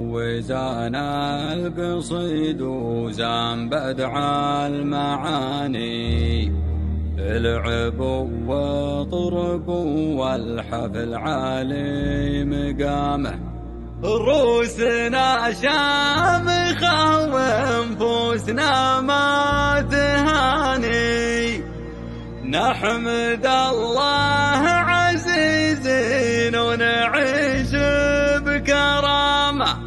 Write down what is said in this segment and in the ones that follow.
وزانا القصيد وزان بدع المعاني، العب وطرب والحفل عالي مقامه، رؤوسنا شامخة وانفسنا ما تهاني، نحمد الله عزيزين ونعيش بكرامه.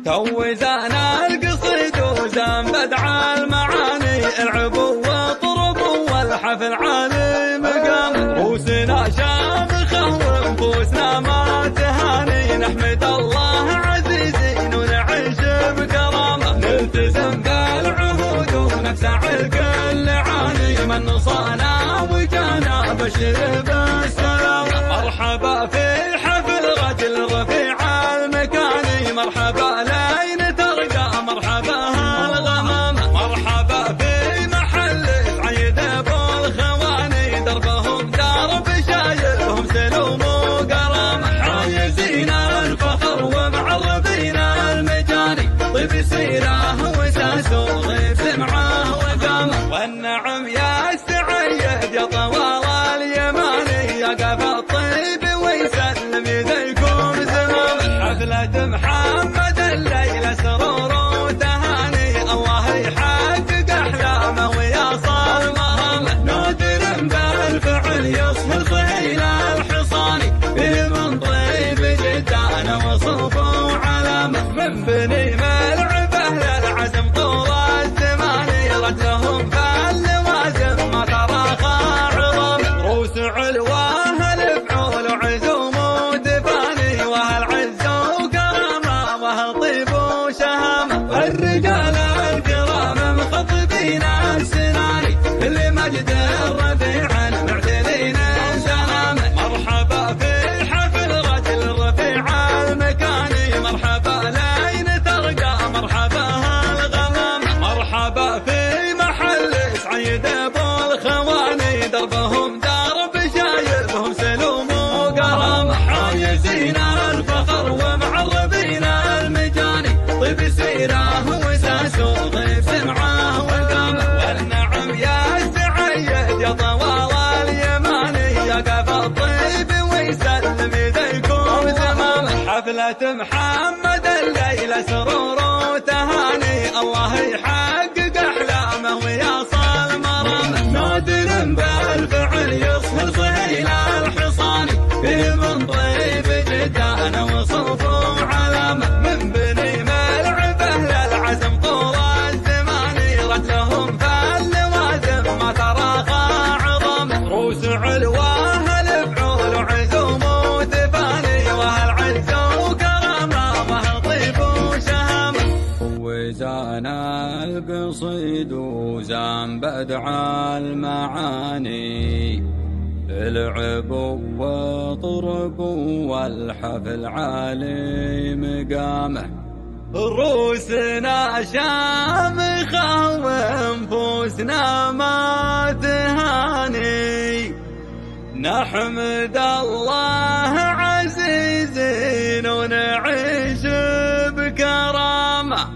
توزانا القصيد وزان بدع المعاني، العب وطرب والحفل عالي مقام، رؤوسنا شامخة وانفسنا ما تهاني، نحمد الله عزيزين ونعيش بكرامه، نلتزم بالعهود ونفسع الكل عاني، من نصانا وجانا بشر بالسلامه، مرحبا في الحفل رجل رفيع المكاني، مرحبا لين ترقى مرحبا هالغمامه، مرحبا في محل عيد ابو الخواني، دربهم درب شايلهم سلوم وكرامه، حايزين الفخر ومعربين المجاني، طيب سيره وساس وغيب سمعه وقامه، والنعم يا السعيد يا طوال اليماني، يا قفا الطيب ويسلم يديكم زمامه، حفلة محمد الليلة سرور وتهاني، الله يحقق أحلامه ويصل مرامه، نادر بالفعل يصهر خيل الحصاني، من طيب جدانه وصوفه وعلامه، من بني ملعبه للعزم طول الزمان، رجلهم فاللوازم ما تراخى عظامه، رؤوس علواه الفعول وعزوم ودفاني، وهالعز وكرامه وهالطيب وشهامه، الرجال الكرام مخطبين السناني، لمجد الرفيع المعتلين سلامه، مرحبا في الحفل رجل رفيع المكاني، مرحبا لين ترقى مرحبا هالغمامه، مرحبا في محل سعيد ابو الخواني، دربهم درب شايبهم سلوم وكرامه، حايزين الفخر ومعربين المجاني، طيب سيره وساس وضيف سمعه وقامه، والنعم يا السعيد يا طوال اليماني، يا قفا الطيب ويسلم يديكم زمامه، حفلة محمد الليلة سرور وتهاني، الله يحقق أحلامه ويصل مرامه، نادر بالفعل يصهر خيل الحصاني، فيه من طيب جدانه وصوفه وعلامه، من بني ملعبه للعزم طول الزمان، رجلهم فاللوازم ما تراخى عظامه، رؤوس علواه الفعول وعزوم ودفاني، وهالعز وكرامه وهالطيب وشهامه. وزانا القصيد وزان بدع المعاني، العب وطرب والحفل عالي مقامه، رؤوسنا شامخة وانفسنا ما تهاني، نحمد الله عزيزين ونعيش بكرامه.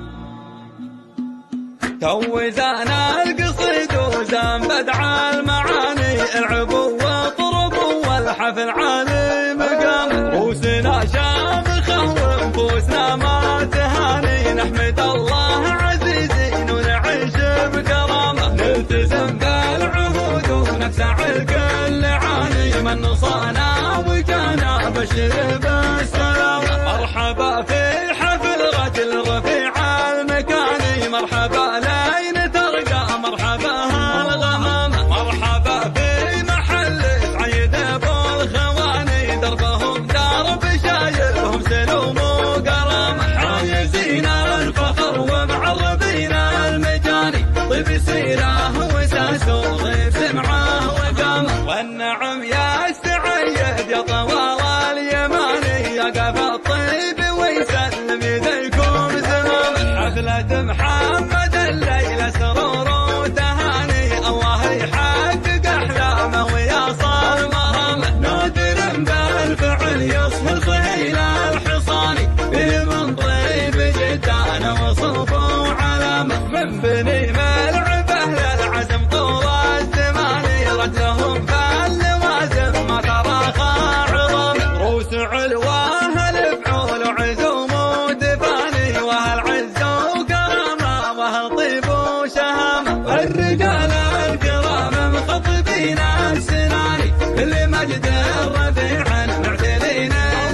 توزانا القصيد وزان بدع المعاني، العب وطرب والحفل عالي مقامه، رؤوسنا شامخة وانفسنا ما تهاني، نحمد الله عزيزين ونعيش بكرامه، نلتزم بالعهود ونفسع الكل عاني، من نصانا وجانا بشر بالسلامه، مرحبا في الحفل رجل رفيع المكاني، مرحبا لين ترقى مرحبا من بني ملعبه للعزم طول الزمان رجلهم فاللوازم ما تراخى عظم روس علواه الفعول وعزوم ودفاني وهالعز وكرامه وهالطيب وشهامه الرجال الكرام مخطبين السناني لمجد الرفيع معتلين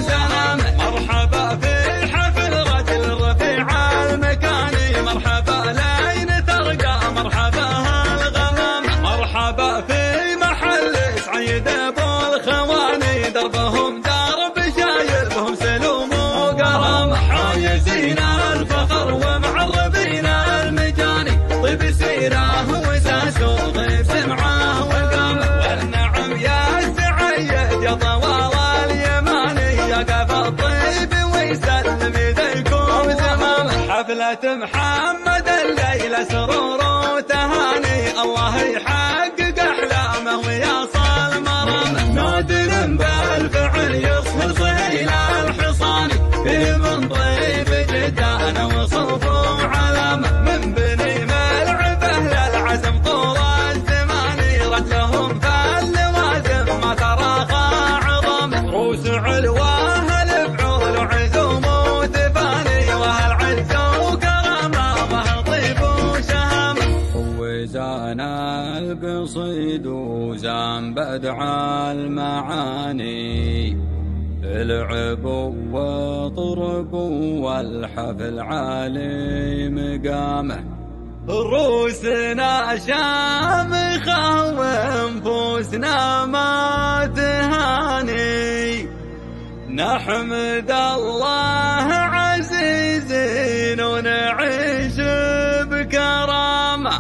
سلام مرحبا في حفل رجل رفيع المكاني مرحبا لين ترقى مرحبا هالغمام مرحبا في محل سعيد ابو الخواني دربهم درب شايل بهم سلوم وقرام حايزين الفخر ومعربين المجاني طيب سيره وساس وضيف سمعه وقام والنعم يا سعيد يا طوال اليماني يا قف الطيب ويسلم يديكم زمام حفلة محمد الليلة سرور وتهاني الله يحقق احلامه ويصل مرامه نادر بالفعل يصهر صهيل الحصاني فيه من طيب جدانه وصوفه علامه من بني ملعبه للعزم طول الزمان رجلهم فاللوازم ما تراخى عظم روس علواه الفعول وعزوم ودفاني وهالعز وكرامه وهالطيب وشهامه وزان القصيد وزان بدع المعاني العب وطرب والحفل عالي مقامه روسنا شامخة وانفسنا ما تهاني نحمد الله عزيزين ونعيش بكرامة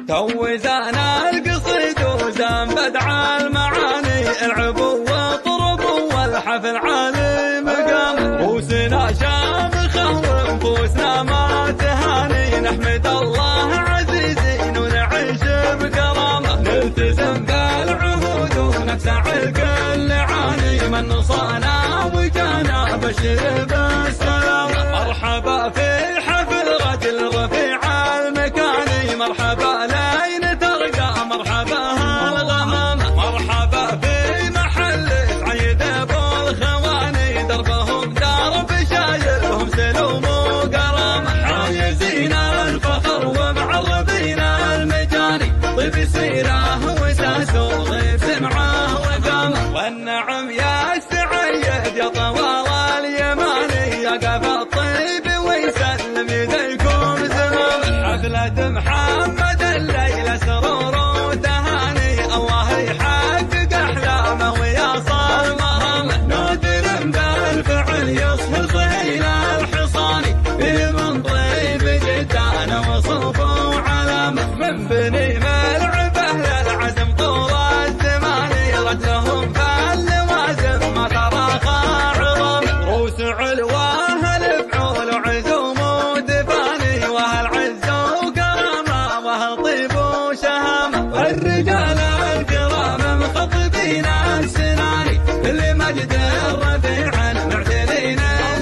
توزان القصيد وزان بدع المعاني العب وطرب والحفل عالي مقام روسنا شامخة وانفسنا ما تهاني نحمد الله عزيزين ونعيش بكرامة نلتزم بالعهود ونفسع الكل عاني من صانا وجانا بشر بالسلامة مرحبا في حفل رجل رفيع المكاني مرحبا لين ترقى مرحبا هالغمامة مرحبا في محل سعيد ابو الخواني دربهم درب شايلهم سلوم وقرامة حايزين الفخر ومعربين المجاني طيب سيره وساس وضيف سمعه وقامه والنعم يا سعيد يا طوال اليماني يا قف الطيب ويسلم يديكم زمام حفلة محمد الليلة سرور وتهاني الله يحقق احلامه ويصل مرامه نادر بالفعل يصهر صهيل الحصاني فيه من طيب جدانه وصوفه علامه من بني ملعبه للعزم طول الزمان رجلهم فاللوازم ما تراخى عظم روس علواه الفعول وعزوم ودفاني وهالعز وكرامه وهالطيب وشهامه الرجال الكرام مخطبين السناني لمجد الرفيع معتلين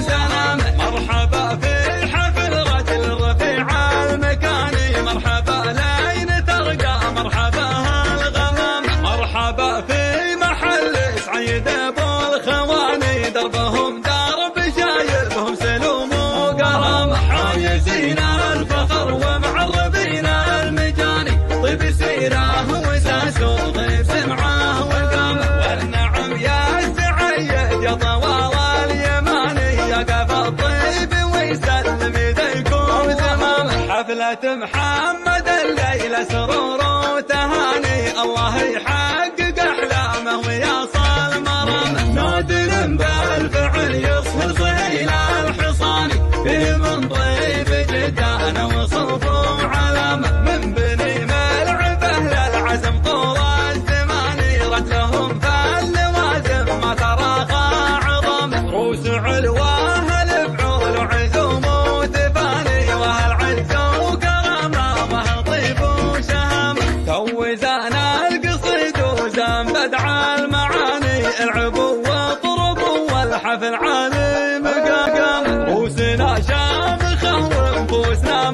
سلامه مرحبا في حفل رجل رفيع المكاني مرحبا لين ترقى مرحبا هالغمام مرحبا في محل سعيد ابو الخواني دربهم درب شايل بهم سلوم وقرامه حايزين الفخر ومعربين المجاني طيب سيره وساس وضيف سمعه وقامه والنعم يا سعيد يا طوال اليماني يا قف الطيب ويسلم يديكم زمامه حفلة محمد الليلة سرور وتهاني الله يحقق احلامه ويصل مرامه نادر بالفعل يصهر صهيل الحصاني فيه من طيب جدانه وصوفه علامه من بني ملعبه للعزم طول الزمان رجلهم فاللوازم ما تراخى عظم روس علواه الفعول وعزوم ودفاني وهالعز وكرامه وهالطيب وشهامه توزان القصيد وزان بدع المعاني العب وطرب والحفل عالي مقام روسنا شامخة وانفسنا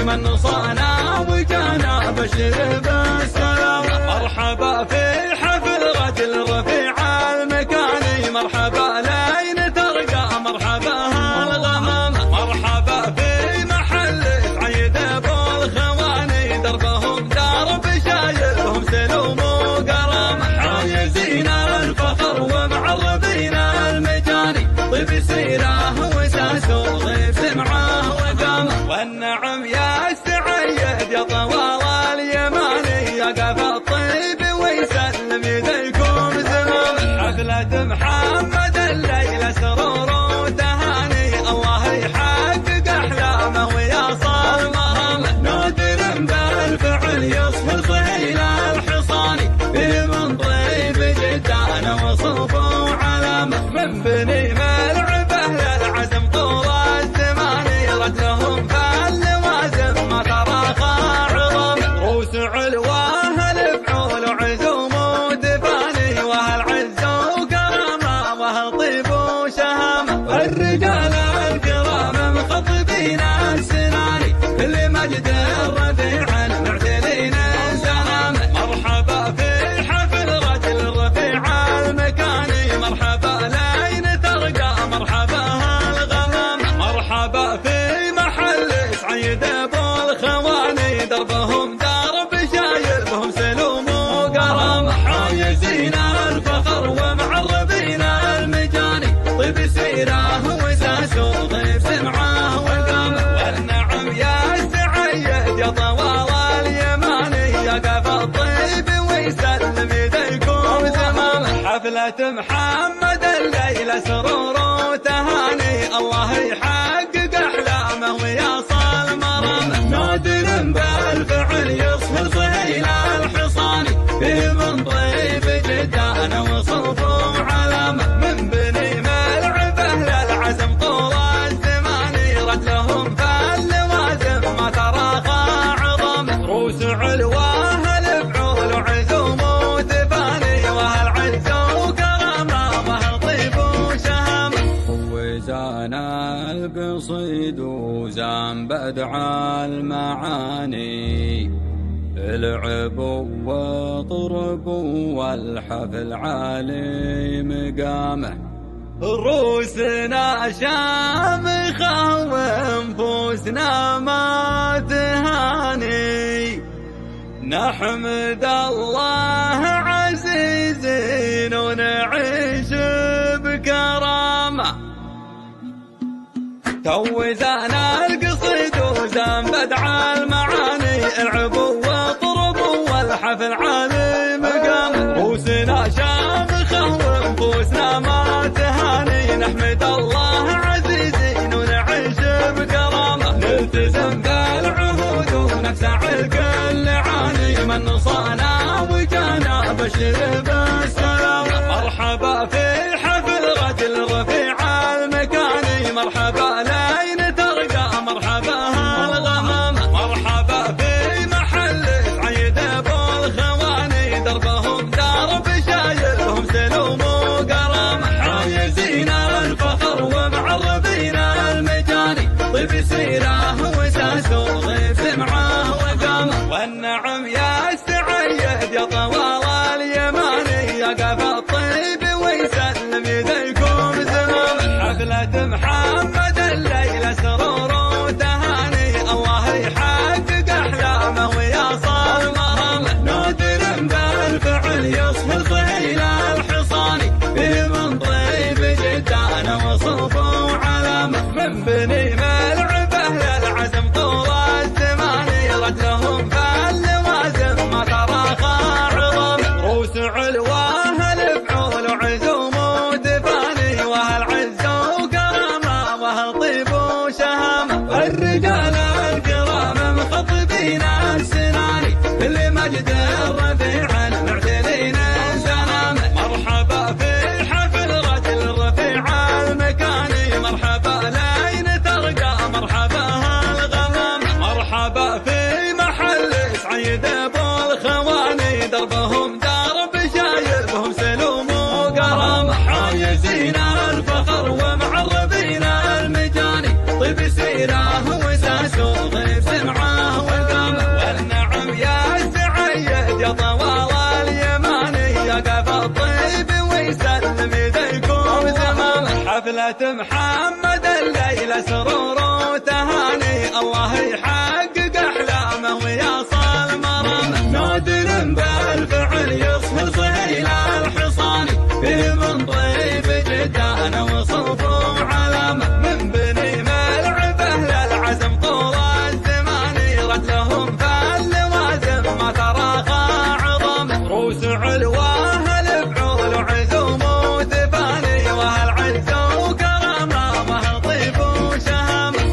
من صانا وجانا بشر بالسلام. مرحبا في حفل رجل رفيع المكاني، مرحبا لين ترقى مرحبا هالغمام. مرحبا في محل عيد ابو الخواني، دربهم درب شايلهم سلوم وكرم. حايزين الفخر ومعربين المجاني، طيب سيره وساس وضيف سمعه وقام. والنعم يا السعيد يا طوال اليماني، يقف الطيب ويسلم يديكم زمام. حفلة محمد الليلة سرور وتهاني، الله يحقق احلامه ويصل مرامه. نادر بالفعل يصهر خيل الحصاني، في من طيب جدان وصفه وعلامه. من بني ملعبه للعزم طول الزمان، رجلهم فاللوازم ما تراخى عظام. روس علواه الفعول وعزوم ودفاني، وهالعز وكرامه وهالطيب وشهامه. الرجال الكرام مخطبين السناني، كل مجد الرفيع المعتلين سلامه. مرحبا في حفل رجل رفيع المكاني، مرحبا لين ترقى مرحبا هالغمام. مرحبا في محل سعيد ابو الخواني، دربهم درب شايلهم سلوم وكرم. حايزين الفخر ومعربين المجاني، طيب سيره وساس وضيف سمعه وقام. والنعم يا السعيد يا طوال اليماني، يقف الطيب ويسلم يديكم زمام. حفلة محمد الليلة سرور وتهاني، الله يحقق احلامه ويصل مرامه. نادر بالفعل يصهر خيل الحصاني، في من طيب جدان وصفه وعلامه. من بني ملعبه للعزم طول الزمان، رجلهم فاللوازم ما تراخى عظامه. روس علواه الفعول وعزوم ودفاني، وهالعز وكرامه وهالطيب وشهامه. وزان القصيد وزان بدع المعاني، العب وطرب والحفل عالي مقامه. روسنا شامخة وانفسنا ما تهاني، نحمد الله عزيزين ونعيش بكرامة. توزان القصيد وزان بدع المعاني، العب وطرب والحفل عالي مقام. روسنا شامخة وانفسنا ما تهاني، نحمد الله عزيزين ونعيش بكرامة. نلتزم بالعهود ونفسع الكل عاني، من صانا وجانا بشر بالسلام. مرحبا في حفل رجل رفيع المكاني، مرحبا لين ترقى مرحبا هالغمام. مرحبا في محل عيد ابو الخواني، دربهم درب شايلهم سلوم وكرم. حايزين الفخر ومعربين المجاني، طيب سيره وساس وضيف سمعه وقام. والنعم يا السعيد يا طوال اليماني، حفلة محمد الليلة سرور وتهاني، الله يحقق أحلامه ويصل مرامه، نادر بالفعل يصهص إلى الحصان، فيه من طيب جدان وصوف وعلامه، من بني ملعبه للعزم طول الزمان، رد لهم فاللوازم ما تراخى عظامه، روس علواه الفعول وعزوم وتفاني، وهالعز وكرامه وهالطيب وشهامه،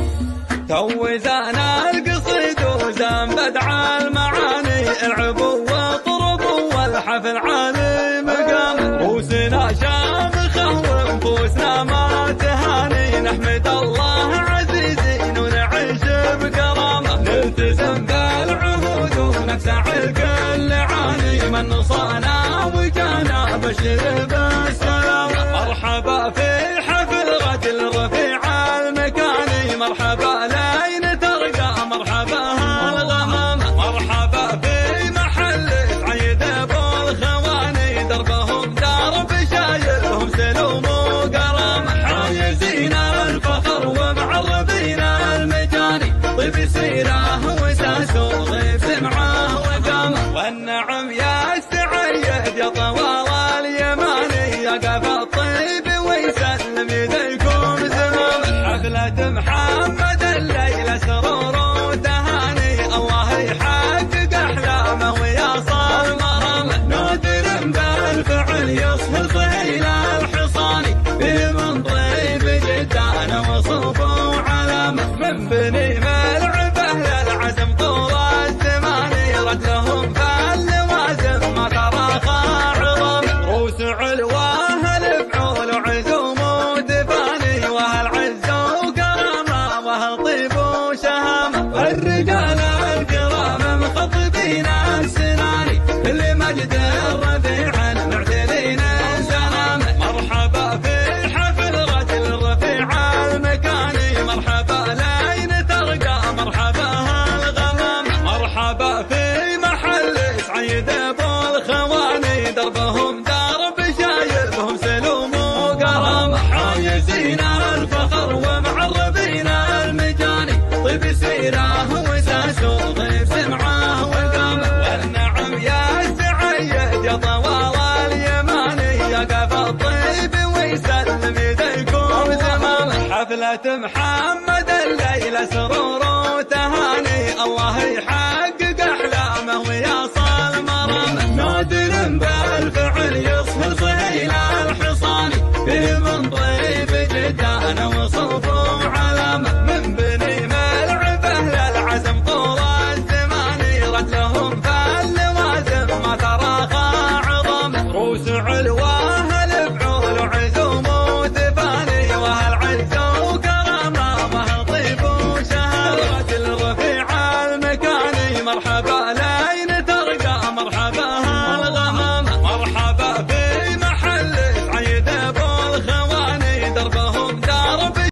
توزان القصيد وزان بدع المعاني، العبو وطرب والحفل عالي مقامه، روسنا شامخه ونفوسنا ما تهاني، نحمد الله عزيزين ونعيش بكرامه، نلتزم بالعهود ونكسع الكل عاني، من نصانا وجانا بشر بالسلامه، مرحبا في حفل غد الرفيع المكاني، مرحبا لين ترقى مرحبا هالغمامه، مرحبا في محل عيد ابو الخواني، دربهم درب شايلهم سلوم وكرامه، حايزين الفخر ومعربين المجاني، طيب سيره وساس وضيف سمعه وقامه، والنعم يا السعيد يا طوال اليماني، يا قفا الطيب ويسلم يديكم زمامه، حفلة محمد الليلة سرور وتهاني، الله يحقق أحلامه ويصل مرامه، نادر بالفعل يصهص إلى الحصان، فيه من طيب جدان وصوف وعلامه، من بني ملعبه للعزم طول الزمان، رد لهم فاللوازم ما تراخى عظامه، روس علواه الفعول وعزوم وتفاني، وهالعز وكرامه وهالطيب وشهامه، الرجال الكرام مخطبين السناني، لمجد الرفيع المعتلين سلامه، مرحبا في حفل رجل الرفيع المكاني، مرحبا لين ترقى مرحبا هالغمامه، مرحبا في محل سعيد ابو الخواني، دربهم درب شايلهم سلوم وكرامه، حايزين الفخر ومعربين المجاني، طيب سيره وساس وضيف سمعه وقامه، والنعم يا السعيد يا طوال اليماني، يا قفا الطيب ويسلم يديكم زمامه، حفلة محمد